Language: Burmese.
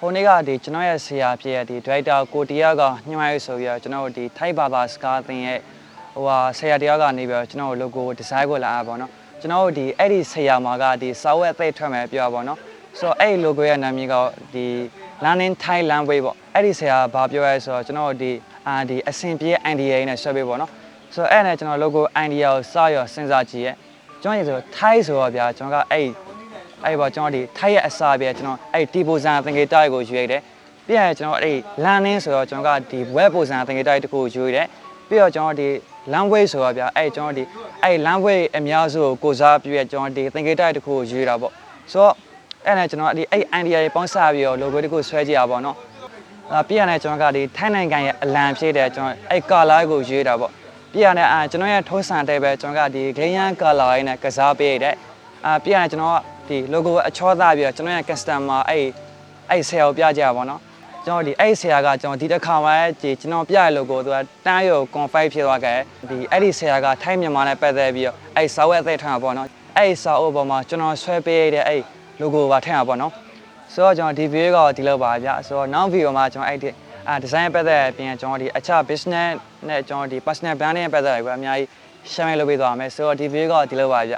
ဟိုနေ့ကဒီကျွန်တော်ရဲ့ဆရာဖြစ်ရဲ့ဒီ director ကိုတီယာကညှိနှိုင်းဆိုပြီးတော့ကျွန်တော်တို့ဒီ Thai Baba စကားသင်ရဲ့ဟိုဟာဆရာတယောက်ကနေပြီးတော့ကျွန်တော်တို့ logo design ကိုလာအားပေါ့နော်ကျွန်တော်တို့ဒီအဲ့ဒီဆရာမှာကဒီစာဝတ်အသိထွက်မယ်ပြောပါပေါ့နော်ဆိုတော့အဲ့ logo ရဲ့နာမည်ကဒီ Learning Thai Language ပေါ့အဲ့ဒီဆရာဘာပြောရဲဆိုတော့ကျွန်တော်တို့ဒီအဆင်ပြေ idea နဲ့ဆွဲပေးပေါ့နော်ဆိုတော့အဲ့နဲ့ကျွန်တော် logo idea ကိုစရောစဉ်းစားကြည့်ရဲ့ကျွန်တော်ရေဆို Thai ဆိုတော့ဗျာကျွန်တော်ကအဲ့ပေါ့ကျွန်တော်ဒီ Thai ရဲ့အစားပြကျွန်တော်အဲ့ဒီပုံစံသင်္ကေတကိုရွေးတယ်ပြီးရင်ကျွန်တော်အဲ့ learning ဆိုတော့ကျွန်တော်ကဒီ web ပုံစံသင်္ကေတတစ်ခုကိုရွေးတယ်ပြီးတော့ကျွန်တော်ဒီ language ဆိုတော့ဗျာအဲ့ကျွန်တော်ဒီအဲ့ language အများစုကိုစားပြည့်ကျွန်တော်ဒီသင်္ကေတတစ်ခုကိုရွေးတာပေါ့ဆိုတော့အဲ့နဲ့ကျွန်တော်ဒီအဲ့ idea တွေပေါင်းစပြီးတော့ logo တစ်ခုဆွဲကြည့်ရပါတော့ပြီးရင်လည်းကျွန်တော်ကဒီထိုင်းနိုင်ငံရဲ့အလံဖြစ်တဲ့ကျွန်တော်အဲ့ color ကိုရွေးတာပေါ့ပြီးရင်လည်းကျွန်တော်ရဲ့ထုံးစံတဲ့ပဲကျွန်တော်ကဒီ green color ရင်းနဲ့ကစားပေးတဲ့ပြီးရင်ကျွန်တော်ကဒီ logo အချောသားပြီးတော့ကျွန်တော်ရဲ့ customer အဲ့ဆရာကိုပြကြပါတော့ကျွန်တော်ဒီအဲ့ဆရာကကျွန်တော်ဒီတစ်ခါမှကျွန်တော်ပြရ logo သူကတန်းရော confirm ဖြစ်သွားခဲ့ဒီအဲ့ဒီဆရာကထိုင်းမြန်မာနဲ့ပတ်သက်ပြီးတော့အဲ့စာဝတ်အသက်ထားပါတော့အဲ့စာအုပ်ပေါ်မှာကျွန်တော်ဆွဲပေးတဲ့အဲ့ logo ပါထည့်ရပါတော့ဆိုတော့ကျွန်တော်ဒီ video ကဒီလောက်ပါဗျဆိုတော့နောက် video မှာကျွန်တော်အဲ့ဒီdesign ပတ်သက်ပြင်ကျွန်တော်ဒီအခြား business နဲ့ကျွန်တော်ဒီ personal branding ပတ်သက်ပြီးအများကြီး share လုပ်ပေးသွားမယ်ဆိုတော့ဒီ video ကဒီလောက်ပါဗျ